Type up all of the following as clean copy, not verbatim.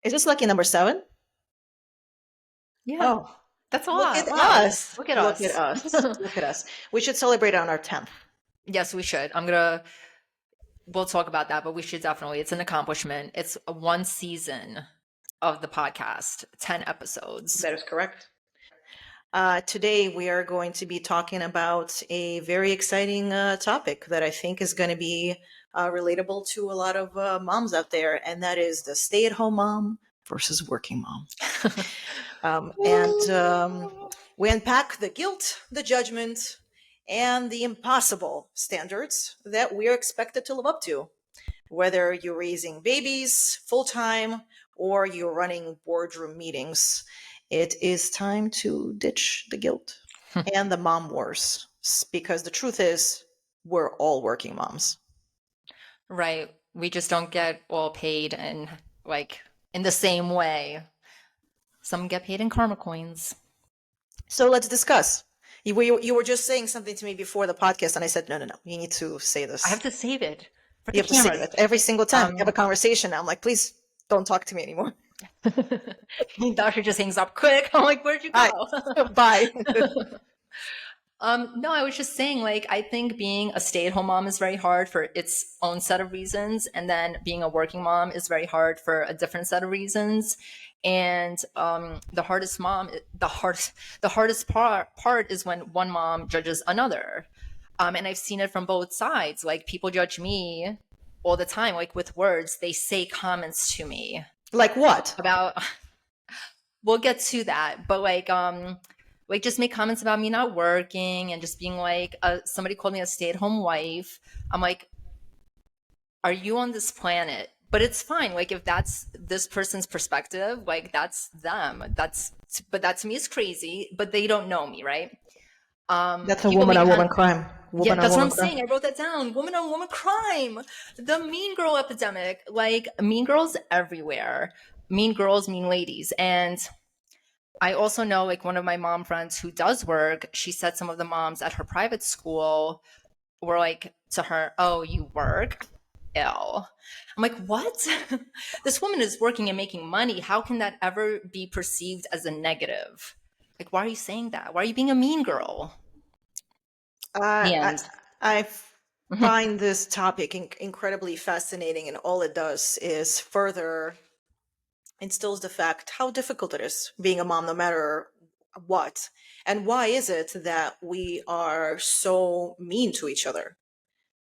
Is this lucky number 7? Yeah, Oh, that's a look lot. at Wow. us. Look at Look at us. us. Look at us. We should celebrate on our 10th. Yes, we should. We'll talk about that, but we should definitely. It's an accomplishment. It's one season of the podcast, 10 episodes. That is correct. Today, we are going to be talking about a very exciting topic that I think is going to be relatable to a lot of moms out there, and that is the stay at home mom versus working mom. And we unpack the guilt, the judgment, and the impossible standards that we are expected to live up to, whether you're raising babies full time or you're running boardroom meetings. It is time to ditch the guilt and the mom wars, because the truth is, we're all working moms. Right. We just don't get all paid and like in the same way. Some get paid in karma coins. So let's discuss. You were just saying something to me before the podcast, and I said, no, no, no, you need to say I have this. to save it for You the have to say cameras. it every single time we have a Um, conversation. Now I'm like, please don't talk to me anymore. Doctor just hangs up quick. I'm like, where'd you Hi, go? bye. No, I was just saying, like, I think being a stay-at-home mom is very hard for its own set of reasons, and then being a working mom is very hard for a different set of reasons. And the hardest part is when one mom judges another. And I've seen it from both sides. Like people judge me all the time, like with words. They say comments to me Like what? about we'll get to that, but like just make comments about me not working and just being like somebody called me a stay-at-home wife. I'm like, are you on this planet? But it's fine, like if that's this person's perspective, like that's them. But that to me is crazy, but they don't know me, right? That's a People woman make on woman crime. Yeah, Woman on that's what woman I'm crime. saying. I wrote that down. Woman on woman crime. The mean girl epidemic. Like mean girls everywhere. Mean girls, mean ladies. And I also know like one of my mom friends who does work, she said some of the moms at her private school were like to her, "Oh, you work? Ew." I'm like, "What? This woman is working and making money. How can that ever be perceived as a negative? Like, why are you saying that? Why are you being a mean girl?" I, The I, end. I find this topic incredibly fascinating, and all it does is further instills the fact how difficult it is being a mom, no matter what. And why is it that we are so mean to each other?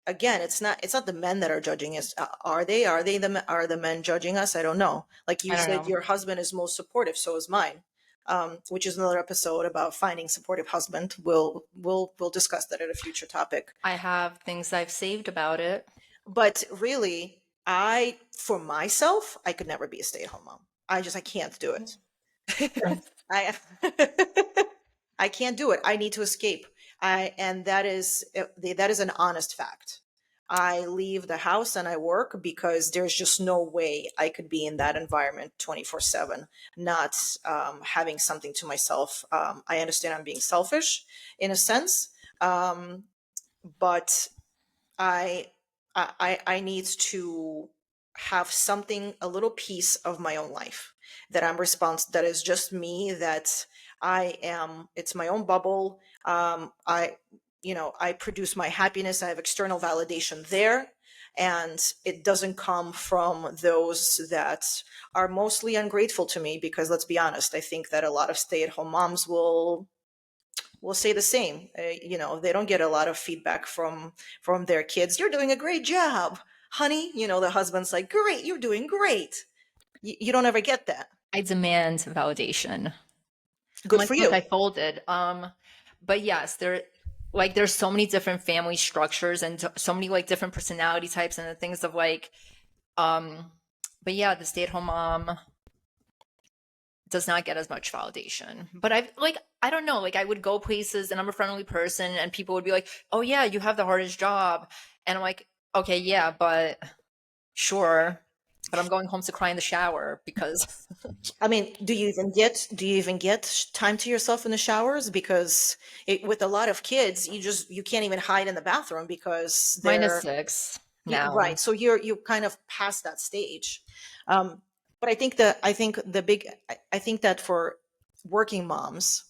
Again, it's not the men that are judging us. Are the men judging us? I don't know. Like you I don't said, know. your husband is most supportive, so is mine. Which is another episode about finding supportive husband. We'll discuss that at a future topic. I have things I've saved about it. But really, for myself, I could never be a stay-at-home mom. I can't do it. I I can't do it. I need to escape. And that is an honest fact. I leave the house and I work because there's just no way I could be in that environment 24/7, not having something to myself. I understand I'm being selfish in a sense, but I I need to have something, a little piece of my own life that that is just me, that it's my own bubble. I produce my happiness. I have external validation there. And it doesn't come from those that are mostly ungrateful to me, because let's be honest, I think that a lot of stay-at-home moms will say the same. They don't get a lot of feedback from their kids. You're doing a great job, honey. The husband's like, great, you're doing great. You don't ever get that. I demand validation. I'm Good like, for look, you. I folded. But yes, there's so many different family structures and so many like different personality types and the things of like, um, but yeah, the stay-at-home mom does not get as much validation. But I don't know, like I would go places and I'm a friendly person and people would be like, "Oh yeah, you have the hardest job." And I'm like, "Okay, yeah, but sure, but I'm going home to cry in the shower because I mean, do you even get time to yourself in the showers? Because with a lot of kids, you can't even hide in the bathroom because minus they're six yeah, now." right. So you kind of past that stage. Um, But I think that for working moms,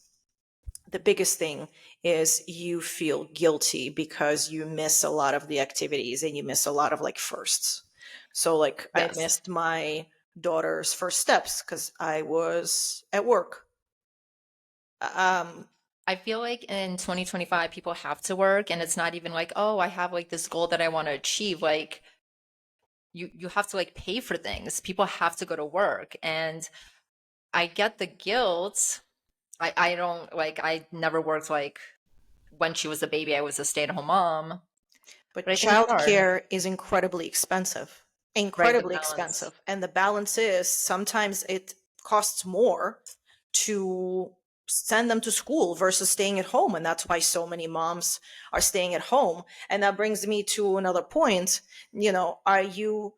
the biggest thing is you feel guilty because you miss a lot of the activities and you miss a lot of like firsts. So like I Yes. missed my daughter's first steps because I was at work. Um, I feel like in 2025, people have to work, and it's not even like, oh, I have like this goal that I want to achieve. Like, you have to like pay for things. People have to go to work. And I get the guilt. I don't like, I never worked like when she was a baby, I was a stay-at-home mom, but but I think it's hard, childcare is incredibly expensive, right? The incredibly balance. expensive. And the balance is sometimes it costs more to send them to school versus staying at home. And that's why so many moms are staying at home. And that brings me to another point. Are you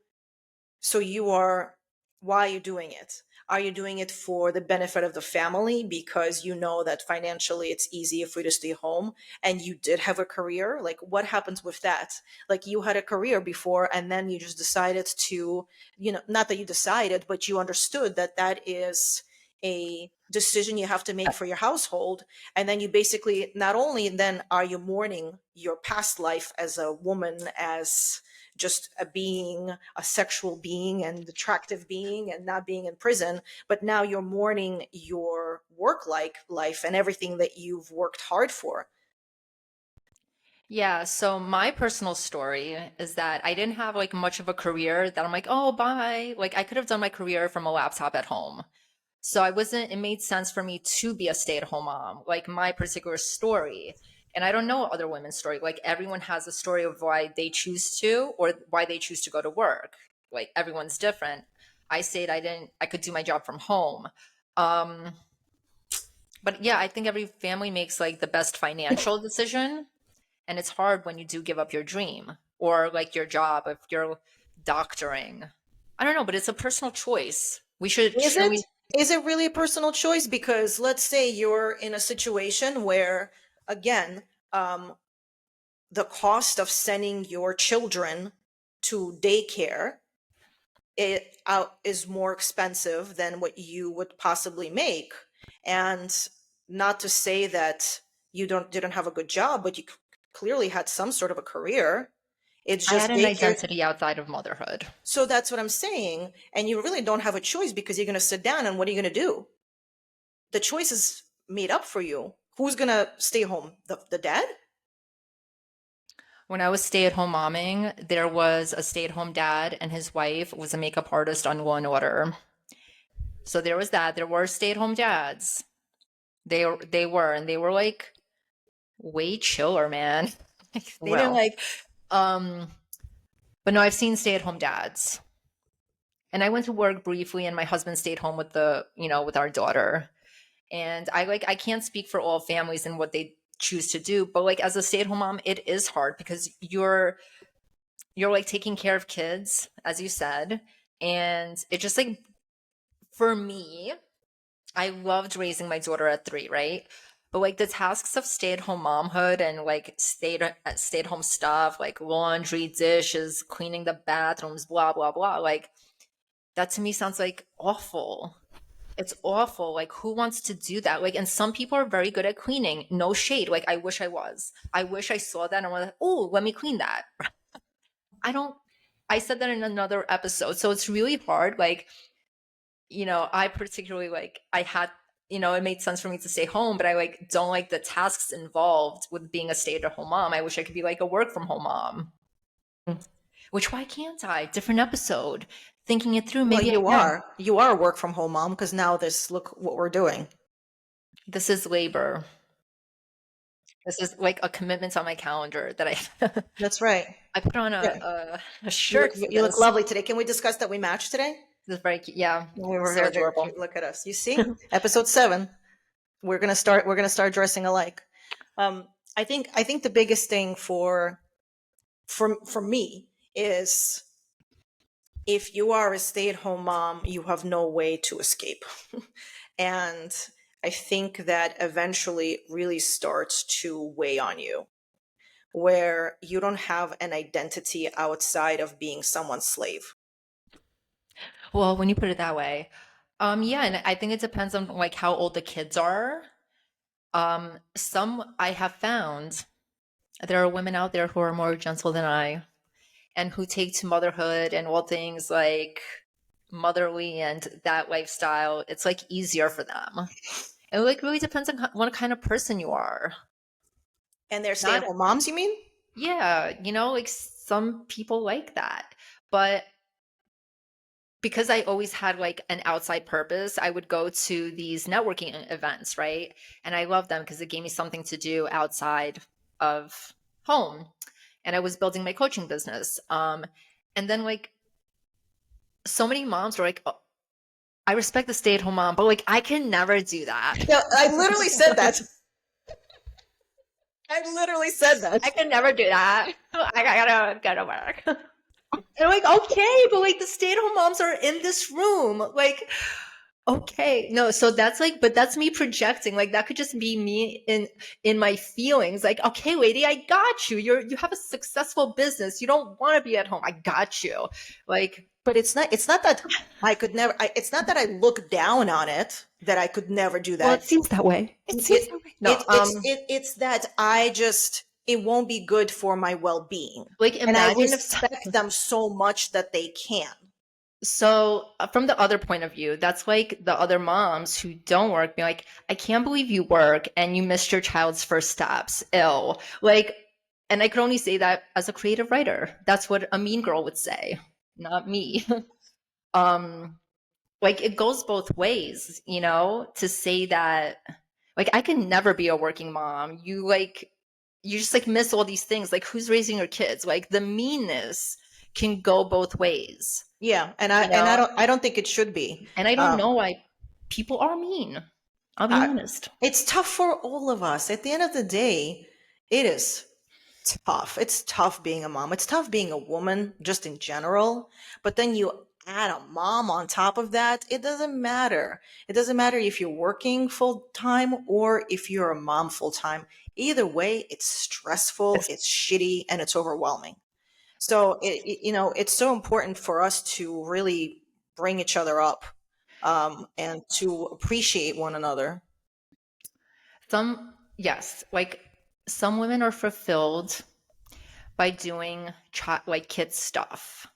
so you are, why are you doing it? Are you doing it for the benefit of the family because you know that financially it's easier for you to stay home and you did have a career? Like, what happens with that? Like, you had a career before and then you just decided to, not that you decided, but you understood that that is a decision you have to make for your household. And then you basically, not only then are you mourning your past life as a woman, as just a being, a sexual being and attractive being and not being in prison, but now you're mourning your work like life and everything that you've worked hard for. Yeah, so my personal story is that I didn't have like much of a career that I'm like, oh, bye. Like I could have done my career from a laptop at home. So I wasn't, it made sense for me to be a stay-at-home mom, like my particular story. And I don't know other women's story. Like everyone has a story of why they choose to or why they choose to go to work. Like everyone's different. I said I could do my job from home. Um, but yeah, I think every family makes like the best financial decision. And it's hard when you do give up your dream or like your job if you're doctoring. I don't know, but it's a personal choice. We should, Is shouldn't it? we? Is it really a personal choice? Because let's say you're in a situation where, again, the cost of sending your children to daycare it out is more expensive than what you would possibly make. And not to say that you didn't have a good job, but you clearly had some sort of a career. It's I had just an daycare. identity outside of motherhood. So that's what I'm saying. And you really don't have a choice because you're going to sit down and what are you going to do? The choice is made up for you. Who's going to stay home? The dad? When I was stay-at-home momming, there was a stay-at-home dad and his wife was a makeup artist on Law and Order. So there was that. There were stay-at-home dads. And they were like way chiller, man. Like, they didn't Well, like um but no, I've seen stay-at-home dads. And I went to work briefly and my husband stayed home with with our daughter. And I can't speak for all families and what they choose to do, but like as a stay-at-home mom, it is hard because you're like taking care of kids, as you said. And it just like, for me, I loved raising my daughter at 3, right? But like the tasks of stay-at-home momhood and like stay-at-home stuff, like laundry, dishes, cleaning the bathrooms, blah, blah, blah. Like that to me sounds like awful. It's awful. Like, who wants to do that? Like, and some people are very good at cleaning. No shade. Like, I wish I was. I wish I saw that and I was like, oh, let me clean that. I don't, I said that in another episode. So it's really hard. Like, I particularly like, I had, it made sense for me to stay home, but I like don't like the tasks involved with being a stay at home mom. I wish I could be like a work from home mom, which why can't I? Different episode. Thinking it through, well, maybe I you can. are. You are a work from home mom because now this, look what we're doing. This is labor. This is like a commitment on my calendar that I That's right. I put on Yeah. a You look shirt for you look this. lovely today. Can we discuss that we match today? This is very cute. Yeah, We were so very, very adorable. cute. Look at us. You see? Episode 7. We're gonna start dressing alike. Um, I think the biggest thing for me is if you are a stay-at-home mom, you have no way to escape. And I think that eventually it really starts to weigh on you, where you don't have an identity outside of being someone's slave. Well, when you put it that way, yeah, and I think it depends on like how old the kids are. Some I have found there are women out there who are more gentle than I and who take to motherhood and all things like motherly and that lifestyle. It's like easier for them. It like really depends on what kind of person you are. And they're Not, stay-at-home moms, you mean? yeah, like some people like that. But because I always had like an outside purpose, I would go to these networking events, right? And I love them because it gave me something to do outside of home. And I was building my coaching business. And then like so many moms were like, oh, I respect the stay-at-home mom, but like I can never do that. Yeah, I literally said that. I literally said that. I can never do that. I gotta go to work. And I'm like, okay, but like the stay-at-home moms are in this room. Like, okay. No, so that's like, but that's me projecting. Like that could just be me in my feelings. Like, okay, lady, I got you. You have a successful business. You don't want to be at home. I got you. Like, But it's not that I could never it's not that I look down on it that I could never do well, it that. seems that way. It seems It that way. No, it's that I just it won't be good for my well-being. like And I imagine if respect them so much that they can. so from the other point of view, that's like the other moms who don't work being like, I can't believe you work and you missed your child's first steps. Ill. Like, and I could only say that as a creative writer. That's what a mean girl would say, not me. um, like it goes both ways, to say that like I can never be a working mom. You just like miss all these things. Like who's raising your kids? Like the meanness can go both ways, Yeah, and you know? I don't think it should be. And I don't Um, know why people are mean. I'll be I, honest. it's tough for all of us. At the end of the day, it is tough. It's tough being a mom. It's tough being a woman just in general. But then you add a mom on top of that. It doesn't matter. It doesn't matter if you're working full time or if you're a mom full time. Either way, it's stressful, It's it's shitty, and it's overwhelming. So it's so important for us to really bring each other up, and to appreciate one another. some, yes, like some women are fulfilled by doing like kid stuff,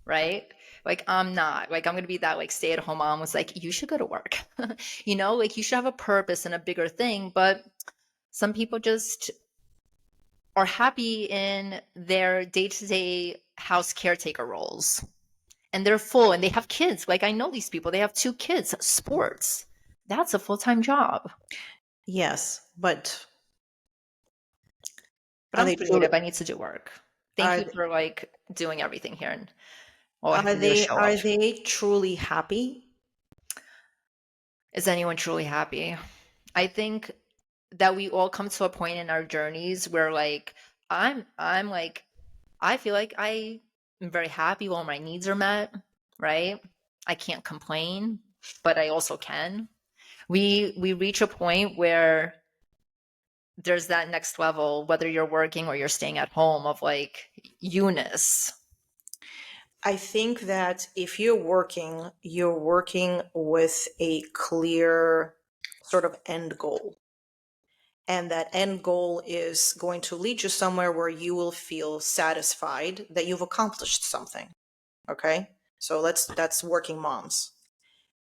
right? Like I'm not. Like I'm gonna be that like stay at home mom was like, you should go to work. Like you should have a purpose and a bigger thing. But some people just are happy in their day-to-day house caretaker roles. And they're full and they have kids. Like I know these people, they have 2 kids, sports. That's a full-time job. Yes, but But are I'm they truly creative. I need to do work. Thank are you for like doing everything here. And all I have are to do is they show up. are they truly happy? Is anyone truly happy? I think that we all come to a point in our journeys where like I'm like I feel like I am very happy while my needs are met, right? I can't complain, but I also can. We reach a point where there's that next level, whether you're working or you're staying at home, of like Eunice. I think that if you're working with a clear sort of end goal. And that end goal is going to lead you somewhere where you will feel satisfied that you've accomplished something. Okay? So that's working moms.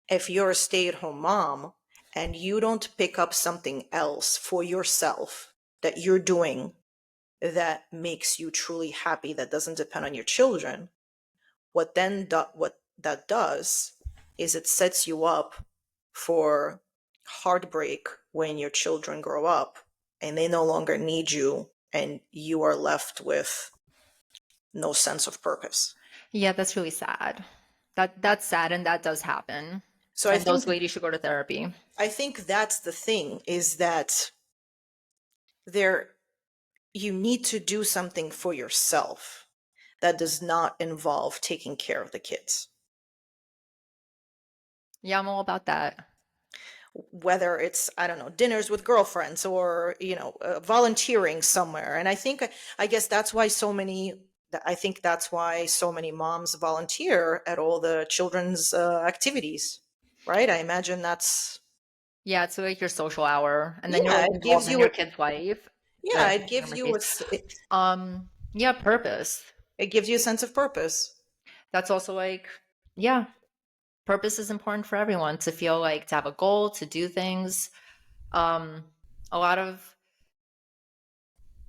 If you're a stay-at-home mom and you don't pick up something else for yourself that you're doing that makes you truly happy, that doesn't depend on your children, what that does is it sets you up for heartbreak when your children grow up and they no longer need you and you are left with no sense of purpose. Yeah, that's really sad. That's sad, and that does happen. So And those ladies should go to therapy. I think that's the thing, is that there you need to do something for yourself that does not involve taking care of the kids. Yeah, I'm all about that. Whether it's, I don't know, dinners with girlfriends or volunteering somewhere. And I guess that's why so many I think that's why so many moms volunteer at all the children's activities, right? I imagine that's, Yeah, it's like your social hour, and then you're yeah, like it gives involved in you your a, kid's life. yeah, The it gives you a, memories. Yeah, purpose. it gives you a sense of purpose. That's also like, yeah, purpose is important for everyone to feel like to have a goal, to do things. Um, a lot of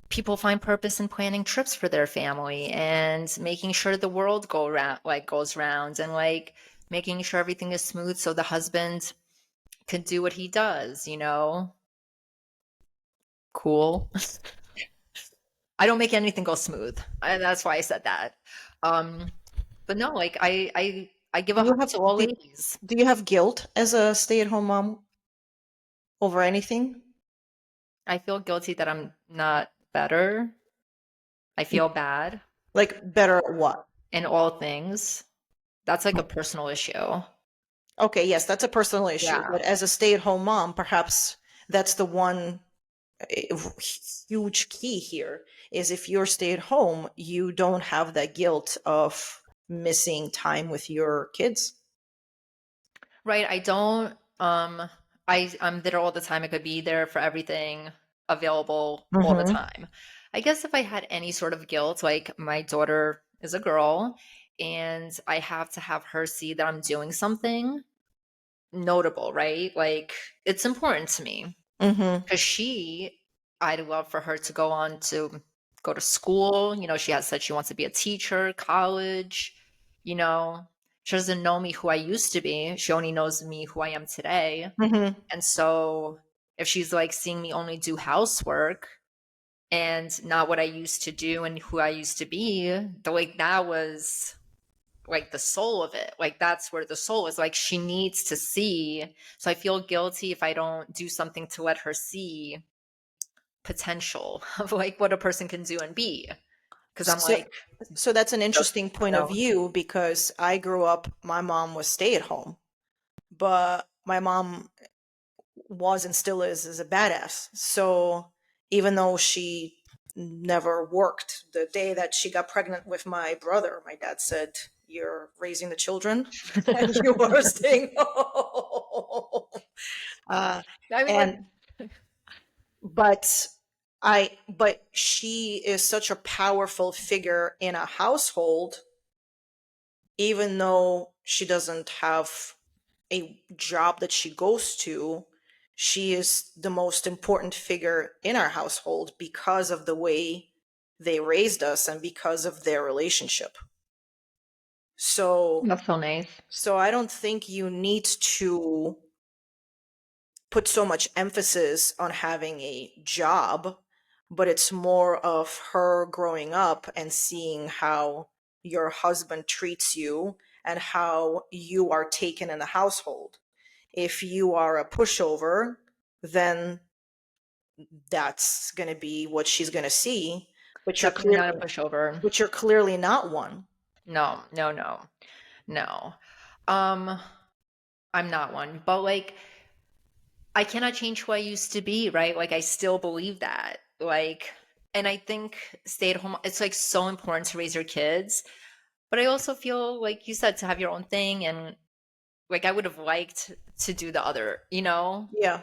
people find purpose in planning trips for their family and making sure the world goes round and like making sure everything is smooth so the husband can do what he does, you know? Cool. I don't make anything go smooth. That's why I said that. Um, but no, like I give Do a you heart have to all do, ladies. do you have guilt as a stay-at-home mom over anything? I feel guilty that I'm not better. I feel bad Like better at what? in all things. That's like a personal issue. Okay, yes, that's a personal issue, Yeah. but as a stay-at-home mom, perhaps that's the one eh, huge key here is if you're stay at home, you don't have that guilt of missing time with your kids. Right. I don't I'm there all the time. I could be there for everything available all the Mm-hmm. time. I guess if I had any sort of guilt, like my daughter is a girl and I have to have her see that I'm doing something notable, right? Like it's important to me Mm-hmm. because I'd love for her to go on to go to school. You know, she has said she wants to be a teacher, college, you know. She doesn't know me who I used to be. She only knows me who I am today. Mm-hmm. And so if she's like seeing me only do housework and not what I used to do and who I used to be, like that was like the soul of it. Like that's where the soul is. Like she needs to see. So I feel guilty if I don't do something to let her see potential of like what a person can do and be. Because I'm So, like, so that's an just, interesting point of no. view because I grew up, my mom was stay at home, but my mom was and still is a badass. So even though she never worked, the day that she got pregnant with my brother, my dad said, "You're raising the children, and you are staying home." Uh, I mean, like, and but but she is such a powerful figure in a household, even though she doesn't have a job that she goes to, she is the most important figure in our household because of the way they raised us and because of their relationship. So, that's so nice. so I don't think you need to put so much emphasis on having a job, but it's more of her growing up and seeing how your husband treats you and how you are taken in the household. If you are a pushover, then that's going to be what she's going to see, but you're Definitely clearly not a pushover. not one. No, no, no, no. Um, I'm not one. But like, I cannot change who I used to be, right? Like, I still believe that. Like, and I think stay at home, it's like so important to raise your kids. But I also feel like you said to have your own thing and like I would have liked to do the other, you know? Yeah.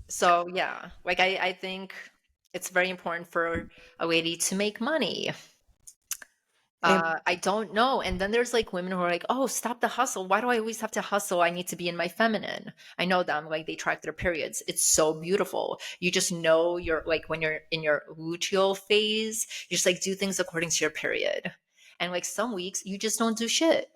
So yeah, like I think it's very important for a lady to make money. I don't know. And then there's like women who are like, oh, stop the hustle. Why do I always have to hustle? I need to be in my feminine. I know them, like they track their periods. It's so beautiful. You just know you're like when you're in your luteal phase, you just like do things according to your period. And like some weeks you just don't do shit.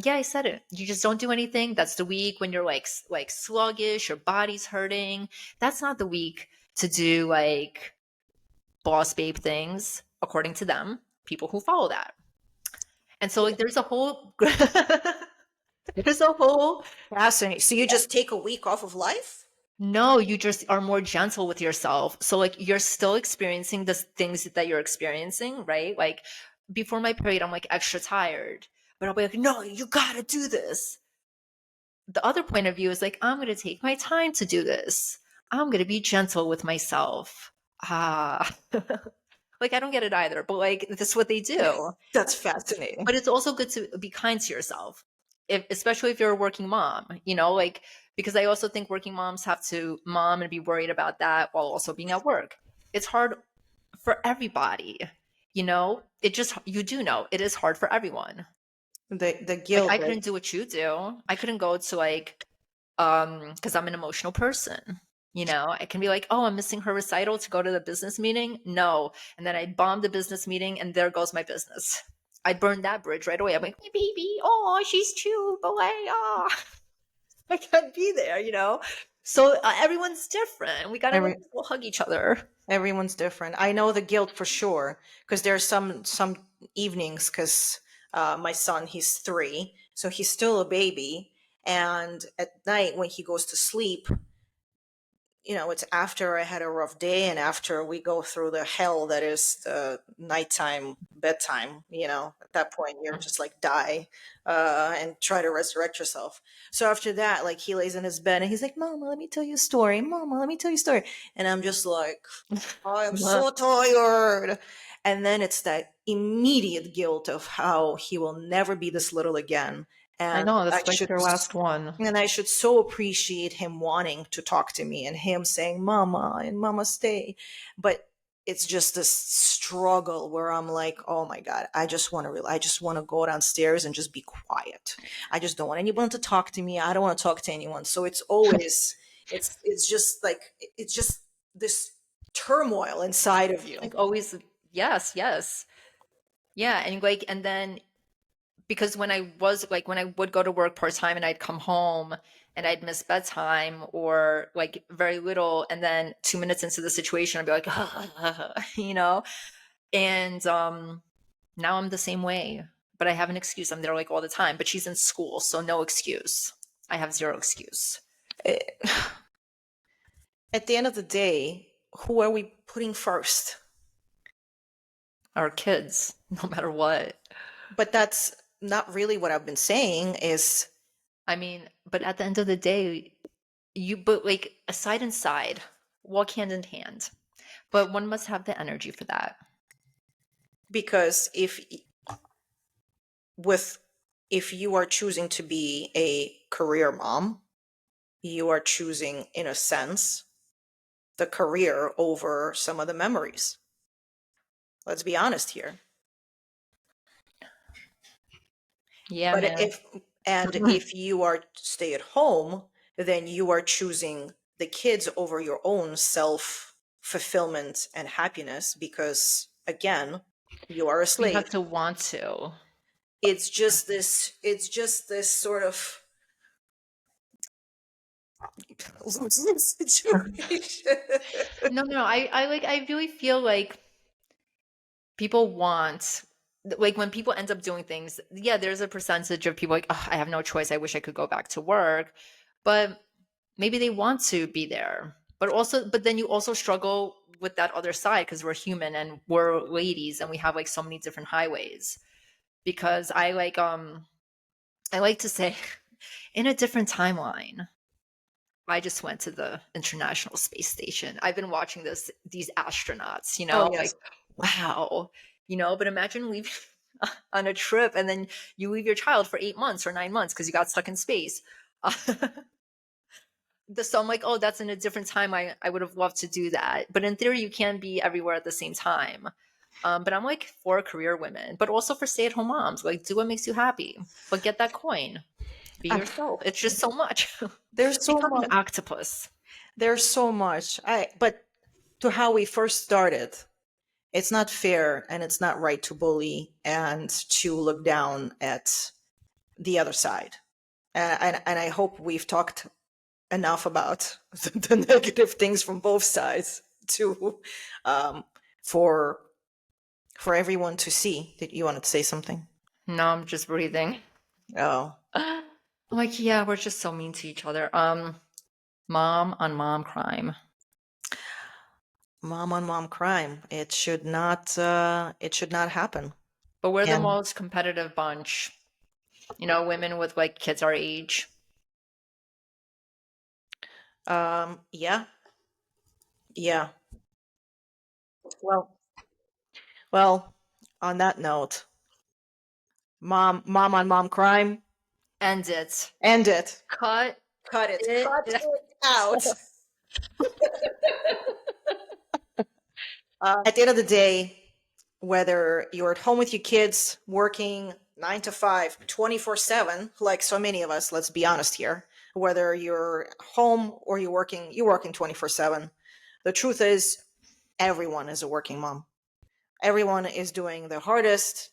Yeah, I said it. You just don't do anything. That's the week when you're like sluggish, your body's hurting. That's not the week to do like boss babe things according to them, people who follow that. And so like there's a whole there's a whole Fascinating. So you just take a week off of life? no, you just are more gentle with yourself. So like you're still experiencing the things that you're experiencing, right? Like before my period, I'm like extra tired. But I'll be like, no, you gotta do this. The other point of view is like, I'm gonna take my time to do this. I'm gonna be gentle with myself. Ah. Like, I don't get it either, but like, this is what they do. That's fascinating. But it's also good to be kind to yourself, if, especially if you're a working mom, you know, like, because I also think working moms have to mom and be worried about that while also being at work. It's hard for everybody, you know? It just, you do know it is hard for everyone. The Like, guilt, I right? couldn't do what you do. I couldn't go to like, because I'm an emotional person. You know, I can be like, oh, I'm missing her recital to go to the business meeting. No. And then I'd bomb the business meeting and there goes my business. I'd burn that bridge right away. I'm like, my baby, oh, she's cute, but like, oh, I can't be there, you know? So everyone's different. We gotta like Every we'll hug each other. everyone's different. I know the guilt for sure because there's some evenings because my son, he's 3, so he's still a baby, and at night when he goes to sleep, it's after I had a rough day and after we go through the hell that is the nighttime bedtime. At that point you're just like die and try to resurrect yourself. So after that, like, he lays in his bed and he's like, Mama, let me tell you a story. Mama, let me tell you a story. And I'm just like, I am so tired. And then it's that immediate guilt of how he will never be this little again. I And know, I that's like should your last one. and I should so appreciate him wanting to talk to me and him saying, Mama, and Mama, stay. But it's just this struggle where I'm like, oh my God, I just want to go downstairs and just be quiet. I just don't want anyone to talk to me. I don't want to talk to anyone. So it's always, it's just like, it's just this turmoil inside of you. Like always, yes, yes. Yeah. And like, and then because when I would go to work part time and I'd come home and I'd miss bedtime or like very little, and then 2 minutes into the situation, I'd be like, you know, and now I'm the same way, but I have an excuse. I'm there like all the time, but she's in school, so no excuse. I have zero excuse. Eh, At the end of the day, who are we putting first? Our kids, no matter what. But that's not really what I've been saying is I mean, but at the end of the day, but like a side and side, walk hand in hand. But one must have the energy for that. because with if you are choosing to be a career mom, you are choosing, in a sense, the career over some of the memories. Let's be honest here. Yeah, But man. if you are stay at home, then you are choosing the kids over your own self fulfillment and happiness because, again, you are a You slave. have to want to. It's just this sort of losing situation. No, no, I really feel like people want like when people end up doing things, yeah, there's a percentage of people like, oh, I have no choice. I wish I could go back to work. But maybe they want to be there. But then you also struggle with that other side because we're human and we're ladies and we have like so many different highways. Because I like to say in a different timeline, I just went to the International Space Station. I've been watching these astronauts, you Oh know, yes. like wow, you know, but imagine leaving on a trip and then you leave your child for 8 months or 9 months because you got stuck in space. So I'm like, oh, that's in a different time. I would have loved to do that. But in theory, you can be everywhere at the same time. But I'm like for career women, but also for stay at home moms. Like, do what makes you happy, but get that coin. Be Uh, yourself. It's just so much. there's so Become an much. octopus. There's so much. But to how we first started, it's not fair and it's not right to bully and to look down at the other side. And I hope we've talked enough about the negative things from both sides to um, for for everyone to see. That you wanted to say something? No, I'm just breathing. Oh, I'm like, yeah, we're just so mean to each other. Mom on mom crime. mom on mom crime. It should not. It should not happen. But we're the And most competitive bunch. You know, women with like kids our age. yeah, yeah. Well, Well, on that note, mom on mom crime, End it. end it. Cut Cut it. it. Cut it out. At the end of the day, whether you're at home with your kids, working 9 to 5, 24/7, like so many of us, let's be honest here, whether you're home or you're working 24/7. The truth is, everyone is a working mom. Everyone is doing their hardest,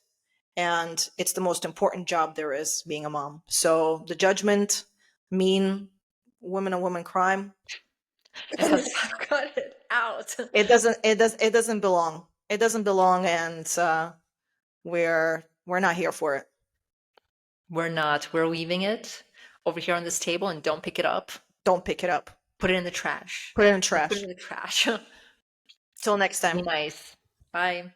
and it's the most important job there is, being a mom. So the judgment, mean women on women crime, Cut it out. it doesn't belong. It doesn't belong, and we're not here for it. We're not. We're leaving it over here on this table and don't pick it up. Don't pick it up. Put it in the trash. Put it in the Put it trash. in the trash. Till next Be time. nice. Bye.